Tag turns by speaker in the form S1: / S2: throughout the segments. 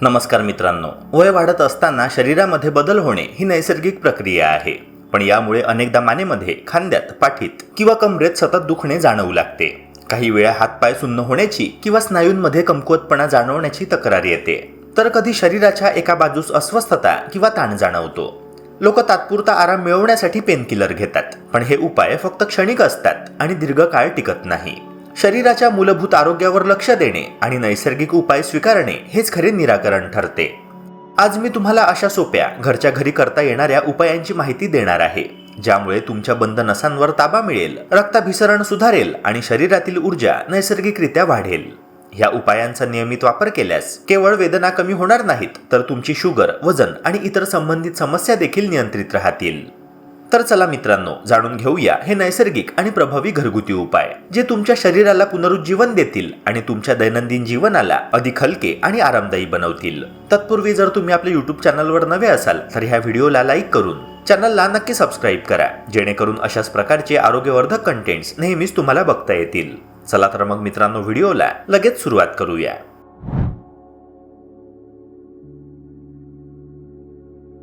S1: नमस्कार मित्रांनो, वय वाढत असताना शरीरामध्ये बदल होणे ही नैसर्गिक प्रक्रिया आहे. पण यामुळे अनेकदा मानेमध्ये, खांद्यात, पाठीत किंवा कमरेत सतत दुखणे जाणवू लागते. काही वेळा हातपाय सुन्न होण्याची किंवा स्नायूंमध्ये कमकुवतपणा जाणवण्याची तक्रार येते. तर कधी शरीराच्या एका बाजूस अस्वस्थता किंवा ताण जाणवतो. लोक तात्पुरता आराम मिळवण्यासाठी पेनकिलर घेतात, पण हे उपाय फक्त क्षणिक असतात आणि दीर्घकाळ टिकत नाही. शरीराच्या मूलभूत आरोग्यावर लक्ष देणे आणि नैसर्गिक उपाय स्वीकारणे हेच खरे निराकरण ठरते. आज मी तुम्हाला अशा सोप्या, घरच्या घरी करता येणाऱ्या उपायांची माहिती देणार आहे, ज्यामुळे तुमच्या बंद नसांवर ताबा मिळेल, रक्ताभिसरण सुधारेल आणि शरीरातील ऊर्जा नैसर्गिकरित्या वाढेल. ह्या उपायांचा नियमित वापर केल्यास केवळ वेदना कमी होणार नाहीत, तर तुमची शुगर, वजन आणि इतर संबंधित समस्या देखील नियंत्रित राहतील. तर चला मित्रांनो, जाणून घेऊया हे नैसर्गिक आणि प्रभावी घरगुती उपाय, जे तुमच्या शरीराला पुनरुज्जीवन देतील आणि तुमच्या दैनंदिन जीवनाला अधिक हलके आणि आरामदायी बनवतील. तत्पूर्वी जर तुम्ही आपल्या YouTube चॅनलवर नवे असाल तर ह्या व्हिडिओला लाईक करून चॅनलला नक्की सबस्क्राईब करा, जेणेकरून अशाच प्रकारचे आरोग्यवर्धक कंटेंट्स नेहमीच तुम्हाला बघता येतील. चला तर मग मित्रांनो, व्हिडिओला लगेच सुरुवात करूया.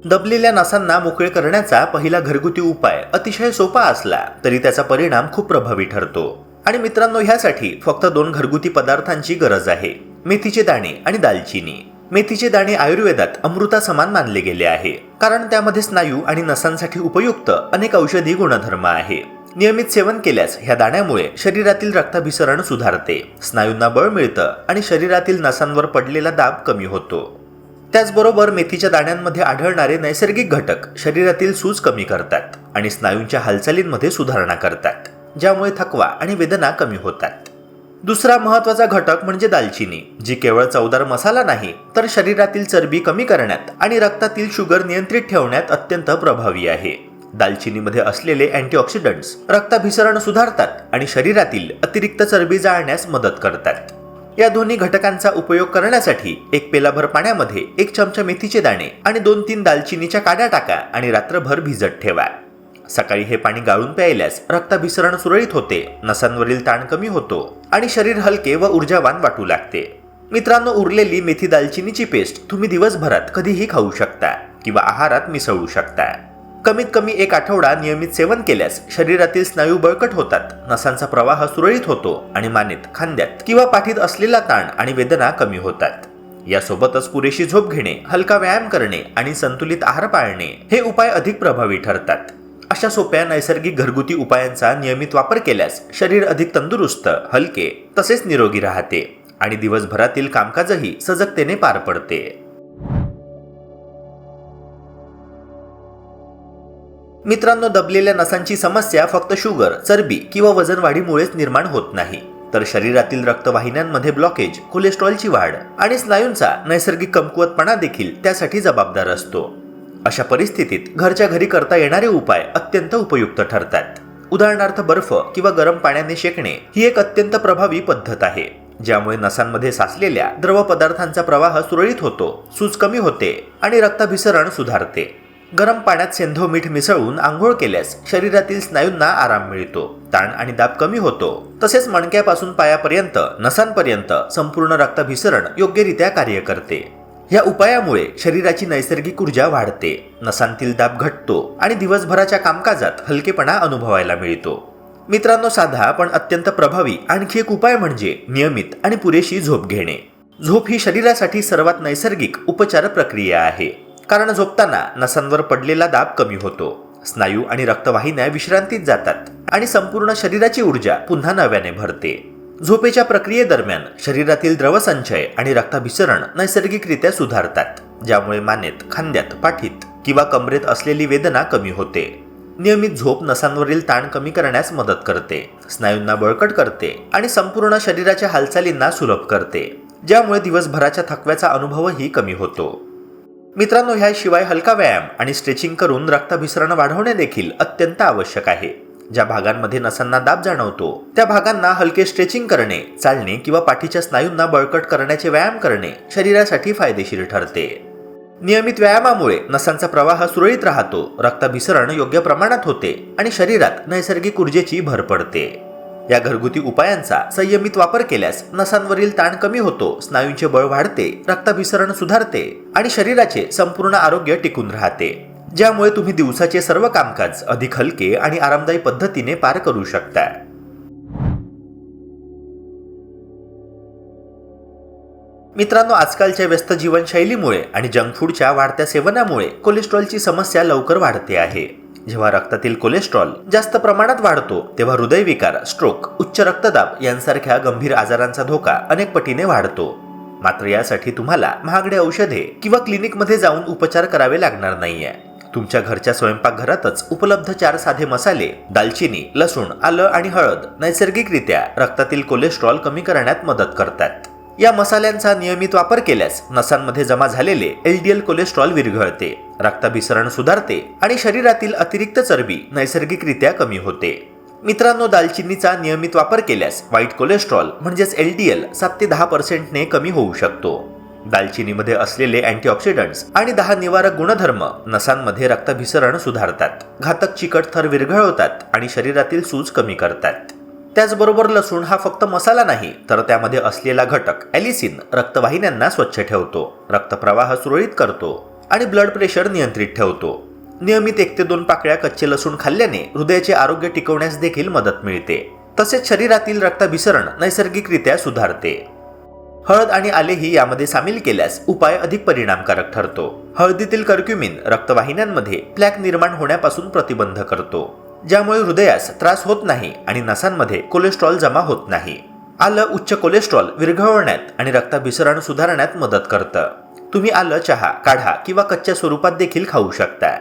S1: दबलेल्या नसांना मोकळे करण्याचा पहिला घरगुती उपाय अतिशय सोपा असला तरी त्याचा परिणाम खूप प्रभावी ठरतो. आणि मित्रांनो, ह्यासाठी फक्त 2 घरगुती पदार्थांची गरज आहे: मेथीचे दाणे आणि दालचिनी. मेथीचे दाणे आयुर्वेदात अमृता समान मानले गेले आहे, कारण त्यामध्ये स्नायू आणि नसांसाठी उपयुक्त अनेक औषधी गुणधर्म आहे. नियमित सेवन केल्यास ह्या दाण्यामुळे शरीरातील रक्ताभिसरण सुधारते, स्नायूंना बळ मिळतं आणि शरीरातील नसांवर पडलेला दाब कमी होतो. त्याचबरोबर मेथीच्या दाण्यांमध्ये आढळणारे नैसर्गिक घटक शरीरातील सूज कमी करतात आणि स्नायूंच्या हालचालींमध्ये सुधारणा करतात, ज्यामुळे थकवा आणि वेदना कमी होतात. दुसरा महत्त्वाचा घटक म्हणजे दालचिनी, जी केवळ चवदार मसाला नाही, तर शरीरातील चरबी कमी करण्यात आणि रक्तातील शुगर नियंत्रित ठेवण्यात अत्यंत प्रभावी आहे. दालचिनीमध्ये असलेले अँटीऑक्सिडंट्स रक्ताभिसरण सुधारतात आणि शरीरातील अतिरिक्त चरबी जाळण्यास मदत करतात. या दोन्ही घटकांचा उपयोग करण्यासाठी 1 पेलाभर पाण्यामध्ये 1 चमचा मेथीचे दाणे आणि 2-3 दालचिनीच्या काड्या टाका आणि रात्रभर भिजत ठेवा. सकाळी हे पाणी गाळून प्यायल्यास रक्ताभिसरण सुरळीत होते, नसांवरील ताण कमी होतो आणि शरीर हलके व ऊर्जावान वाटू लागते. मित्रांनो, उरलेली मेथी दालचिनीची पेस्ट तुम्ही दिवसभरात कधीही खाऊ शकता किंवा आहारात मिसळू शकता. कमीत कमी 1 आठवडा नियमित सेवन केल्यास शरीरातील स्नायू बळकट होतात, नसांचा प्रवाह सुरळीत होतो आणि मानेत, खांद्यात किंवा पाठीत असलेला ताण आणि वेदना कमी होतात. यासोबतच पुरेशी झोप घेणे, हलका व्यायाम करणे आणि संतुलित आहार पाळणे हे उपाय अधिक प्रभावी ठरतात. अशा सोप्या नैसर्गिक घरगुती उपायांचा नियमित वापर केल्यास शरीर अधिक तंदुरुस्त, हलके तसेच निरोगी राहते आणि दिवसभरातील कामकाजही सजगतेने पार पडते. मित्रांनो, दबलेल्या नसांची समस्या फक्त शुगर, चरबी किंवा वजन वाढीमुळेच निर्माण होत नाही, तर शरीरातील रक्तवाहिन्यांमध्ये ब्लॉकेज, कोलेस्ट्रॉलची वाढ आणि स्नायूंचा नैसर्गिक कमकुवतपणा देखील त्यासाठी जबाबदार असतो. अशा परिस्थितीत घरच्या घरी करता येणारे उपाय अत्यंत उपयुक्त ठरतात. उदाहरणार्थ, बर्फ किंवा गरम पाण्याने शेकणे ही एक अत्यंत प्रभावी पद्धत आहे, ज्यामुळे नसांमध्ये साचलेल्या द्रव पदार्थांचा प्रवाह सुरळीत होतो, सूज कमी होते आणि रक्ताभिसरण सुधारते. गरम पाण्यात सेंधव मीठ मिसळून आंघोळ केल्यास शरीरातील स्नायूंना आराम मिळतो, ताण आणि दाब कमी होतो, तसेच मणक्यापासून पायापर्यंत, नसांपर्यंत संपूर्ण रक्ताभिसरण योग्यरित्या कार्य करते. या उपायामुळे शरीराची नैसर्गिक ऊर्जा वाढते, नसांतील दाब घटतो आणि दिवसभराच्या कामकाजात हलकेपणा अनुभवायला मिळतो. मित्रांनो, साधा पण अत्यंत प्रभावी आणखी एक उपाय म्हणजे नियमित आणि पुरेशी झोप घेणे. झोप ही शरीरासाठी सर्वात नैसर्गिक उपचार प्रक्रिया आहे, कारण झोपताना नसांवर पडलेला दाब कमी होतो, स्नायू आणि रक्तवाहिन्या विश्रांतीत जातात आणि संपूर्ण शरीराची ऊर्जा पुन्हा नव्याने भरते. झोपेच्या प्रक्रियेदरम्यान शरीरातील द्रवसंचय आणि रक्ताभिसरण नैसर्गिकरित्या सुधारतात, ज्यामुळे मानेत, खांद्यात, पाठीत किंवा कमरेत असलेली वेदना कमी होते. नियमित झोप नसांवरील ताण कमी करण्यास मदत करते, स्नायूंना बळकट करते आणि संपूर्ण शरीराच्या हालचालींना सुलभ करते, ज्यामुळे दिवसभराच्या थकव्याचा अनुभवही कमी होतो. मित्रांनो, ह्याशिवाय हलका व्यायाम आणि स्ट्रेचिंग करून रक्ताभिसरण वाढवणे देखील अत्यंत आवश्यक आहे. ज्या भागांमध्ये नसांना दाब जाणवतो त्या भागांना हलके स्ट्रेचिंग करणे, चालणे किंवा पाठीच्या स्नायूंना बळकट करण्याचे व्यायाम करणे शरीरासाठी फायदेशीर ठरते. नियमित व्यायामामुळे नसांचा प्रवाह सुरळीत राहतो, रक्ताभिसरण योग्य प्रमाणात होते आणि शरीरात नैसर्गिक ऊर्जेची भर पडते. या घरगुती उपायांचा संयमित वापर केल्यास नसांवरील ताण कमी होतो, स्नायूंचे बळ वाढते, रक्ताभिसरण सुधारते आणि शरीराचे संपूर्ण आरोग्य टिकून राहते, ज्यामुळे तुम्ही दिवसाचे सर्व कामकाज अधिक हलके आणि आरामदायी पद्धतीने पार करू शकता. मित्रांनो, आजकालच्या व्यस्त जीवनशैलीमुळे आणि जंक फूडच्या वाढत्या सेवनामुळे कोलेस्ट्रॉलची समस्या लवकर वाढते आहे. जेव्हा रक्तातील कोलेस्ट्रॉल जास्त प्रमाणात वाढतो तेव्हा हृदयविकार, स्ट्रोक, उच्च रक्तदाब यांसारख्या गंभीर आजारांचा धोका अनेक पटीने वाढतो. मात्र यासाठी तुम्हाला महागडे औषधे किंवा क्लिनिकमध्ये जाऊन उपचार करावे लागणार नाहीये. तुमच्या घरच्या स्वयंपाकघरातच उपलब्ध 4 साधे मसाले, दालचिनी, लसूण, आलं आणि हळद नैसर्गिकरित्या रक्तातील कोलेस्ट्रॉल कमी करण्यात मदत करतात. या मसाल्यांचा नियमित वापर केल्यास नसांमध्ये जमा झालेले LDL कोलेस्ट्रॉल विरघळते, रक्ताभिसरण सुधारते आणि शरीरातील अतिरिक्त चरबी नैसर्गिकरित्या कमी होते. मित्रांनो, दालचिनीचा नियमित वापर केल्यास वाईट कोलेस्ट्रॉल म्हणजेच LDL 7 ते 10% ने कमी होऊ शकतो. दालचिनीमध्ये असलेले अँटीऑक्सिडंट्स आणि 10 निवारक गुणधर्म नसांमध्ये रक्ताभिसरण सुधारतात, घातक चिकट थर विरघळवतात आणि शरीरातील सूज कमी करतात. त्याचबरोबर लसूण हा फक्त मसाला नाही, तर त्यामध्ये असलेला घटक ॲलिसिन रक्तवाहिन्यांना स्वच्छ ठेवतो, रक्तप्रवाह सुरळीत करतो आणि ब्लड प्रेशर नियंत्रित ठेवतो. नियमित 1 ते 2 पाकळ्या कच्चे लसूण खाल्ल्याने हृदयाचे आरोग्य टिकवण्यास देखील मदत मिळते. तसेच शरीरातील रक्ताभिसरण नैसर्गिकरित्या सुधारते. हळद आणि आलेही यामध्ये सामील केल्यास उपाय अधिक परिणामकारक ठरतो. हळदीतील कर्क्युमिन रक्तवाहिन्यांमध्ये प्लॅक निर्माण होण्यापासून प्रतिबंध करतो, ज्यामुळे हृदयास त्रास होत नाही आणि नसांमध्ये कोलेस्ट्रॉल जमा होत नाही. आलं उच्च कोलेस्ट्रॉल विरघळवण्यात आणि रक्ताभिसरण सुधारण्यात मदत करतं. तुम्ही आलं चहा, काढा किंवा कच्च्या स्वरूपात देखील खाऊ शकता.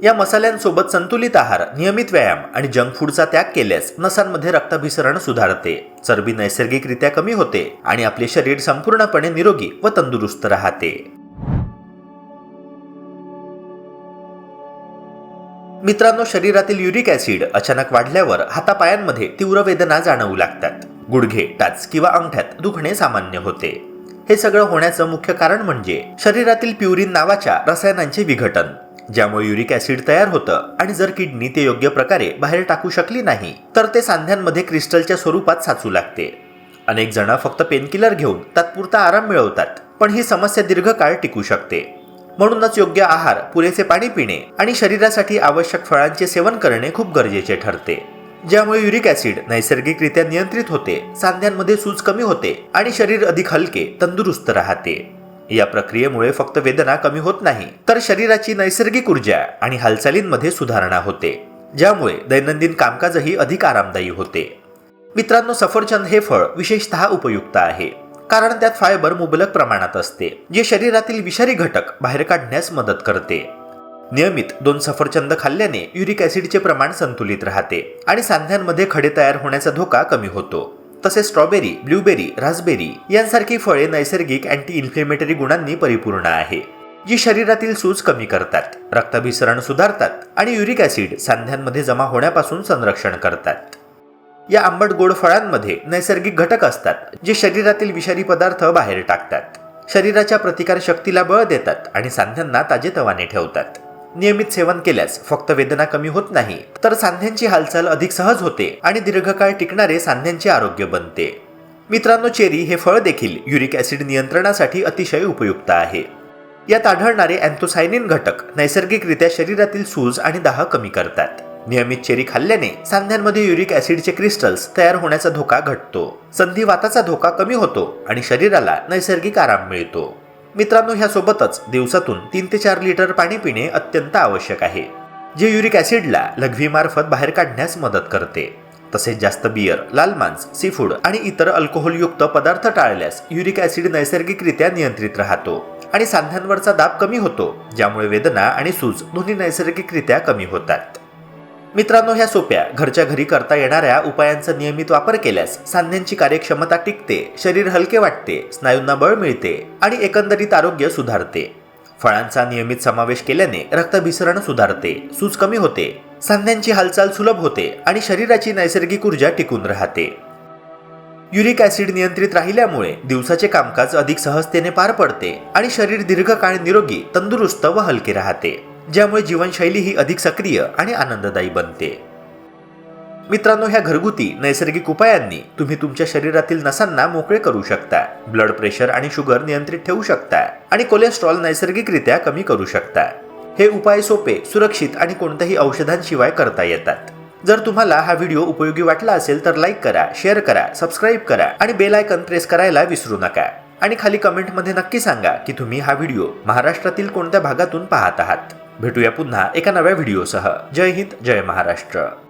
S1: या मसाल्यांसोबत संतुलित आहार, नियमित व्यायाम आणि जंक फूडचा त्याग केल्यास नसांमध्ये रक्ताभिसरण सुधारते, चरबी नैसर्गिकरित्या कमी होते आणि आपले शरीर संपूर्णपणे निरोगी व तंदुरुस्त राहते. मित्रांनो, शरीरातील युरिक ॲसिड अचानक वाढल्यावर हातापायांमध्ये तीव्र वेदना जाणवू लागतात. गुडघे, टाच किंवा अंगठ्यात दुखणे सामान्य होते. हे सगळं होण्याचं मुख्य कारण म्हणजे शरीरातील प्युरिन नावाच्या रसायनांचे विघटन, ज्यामुळे युरिक ॲसिड तयार होतं आणि जर किडनी ते योग्य प्रकारे बाहेर टाकू शकली नाही तर ते सांध्यांमध्ये क्रिस्टलच्या स्वरूपात साचू लागते. अनेक जण फक्त पेनकिलर घेऊन तात्पुरता आराम मिळवतात, पण ही समस्या दीर्घकाळ टिकू शकते. म्हणूनच योग्य आहार, पुरेसे पाणी पिणे आणि शरीरासाठी आवश्यक फळांचे सेवन करणे खूप गरजेचे ठरते, ज्यामुळे युरिक ॲसिड नैसर्गिकरित्या नियंत्रित होते, सांध्यांमध्ये सूज कमी होते आणि शरीर अधिक हलके, तंदुरुस्त राहते. या प्रक्रियेमुळे फक्त वेदना कमी होत नाही, तर शरीराची नैसर्गिक ऊर्जा आणि हालचालींमध्ये सुधारणा होते, ज्यामुळे दैनंदिन कामकाजही अधिक आरामदायी होते. मित्रांनो, सफरचंद हे फळ विशेषतः उपयुक्त आहे, कारण त्यात फायबर मुबलक प्रमाणात असते, जे शरीरातील विषारी घटक बाहेर काढण्यास मदत करते. नियमित 2 सफरचंद खाल्ल्याने युरिक ॲसिडचे प्रमाण संतुलित राहते आणि सांध्यांमध्ये खडे तयार होण्याचा धोका कमी होतो. तसेच स्ट्रॉबेरी, ब्लूबेरी, रास्पबेरी यांसारखी फळे नैसर्गिक अँटी इन्फ्लेमेटरी गुणांनी परिपूर्ण आहे, जी शरीरातील सूज कमी करतात, रक्ताभिसरण सुधारतात आणि युरिक ॲसिड सांध्यांमध्ये जमा होण्यापासून संरक्षण करतात. या आंबट गोड फळांमध्ये नैसर्गिक घटक असतात, जे शरीरातील विषारी पदार्थ बाहेर टाकतात, शरीराच्या प्रतिकारशक्तीला बळ देतात आणि सांध्यांना ताजेतवाने ठेवतात. नियमित सेवन केल्यास फक्त वेदना कमी होत नाही, तर सांध्यांची हालचाल अधिक सहज होते आणि दीर्घकाळ टिकणारे सांध्यांचे आरोग्य बनते. मित्रांनो, चेरी हे फळ देखील युरिक ॲसिड नियंत्रणासाठी अतिशय उपयुक्त आहे. यात आढळणारे अँथोसायनिन घटक नैसर्गिकरित्या शरीरातील सूज आणि दाह कमी करतात. नियमित चेरी खाल्ल्याने सांध्यांमध्ये युरिक ॲसिडचे क्रिस्टल्स तयार होण्याचा धोका घटतो, संधिवाताचा धोका कमी होतो आणि शरीराला नैसर्गिक आराम मिळतो. मित्रांनो, ह्यासोबतच दिवसातून 3 ते 4 लिटर पाणी पिणे अत्यंत आवश्यक आहे, जे युरिक ॲसिडला लघवीमार्फत बाहेर काढण्यास मदत करते. तसेच जास्त बियर, लाल मांस, सीफूड आणि इतर अल्कोहोलयुक्त पदार्थ टाळल्यास युरिक ॲसिड नैसर्गिकरित्या नियंत्रित राहतो आणि सांध्यांवरचा दाब कमी होतो, ज्यामुळे वेदना आणि सूज दोन्ही नैसर्गिकरित्या कमी होतात. मित्रांनो, ह्या सोप्या घरच्या घरी करता येणाऱ्या उपायांचा नियमित वापर केल्यास सांध्यांची कार्यक्षमता टिकते, शरीर हलके वाटते, स्नायूंना बळ मिळते आणि एकंदरीत आरोग्य सुधारते. फळांचा नियमित समावेश केल्याने रक्ताभिसरण सुधारते, सूज कमी होते, सांध्यांची हालचाल सुलभ होते आणि शरीराची नैसर्गिक ऊर्जा टिकून राहते. युरिक ॲसिड नियंत्रित राहिल्यामुळे दिवसाचे कामकाज अधिक सहजतेने पार पडते आणि शरीर दीर्घकाळ निरोगी, तंदुरुस्त व हलके राहते, ज्यामुळे जीवनशैली ही अधिक सक्रिय आणि आनंददायी बनते. मित्रांनो, ह्या घरगुती नैसर्गिक उपायांनी तुम्ही तुमच्या शरीरातील नसांना मोकळे करू शकता, ब्लड प्रेशर आणि शुगर नियंत्रित ठेवू शकता आणि कोलेस्ट्रॉल नैसर्गिकरित्या कमी करू शकता. हे उपाय सोपे, सुरक्षित आणि कोणत्याही औषधांशिवाय करता येतात. जर तुम्हाला हा व्हिडिओ उपयोगी वाटला असेल तर लाईक करा, शेअर करा, सबस्क्राईब करा आणि बेल आयकॉन प्रेस करायला विसरू नका. आणि खाली कमेंटमध्ये नक्की सांगा की तुम्ही हा व्हिडिओ महाराष्ट्रातील कोणत्या भागातून पाहत आहात. भेटूया पुन्हा एका नव्या व्हिडिओसह. जय हिंद, जय महाराष्ट्र.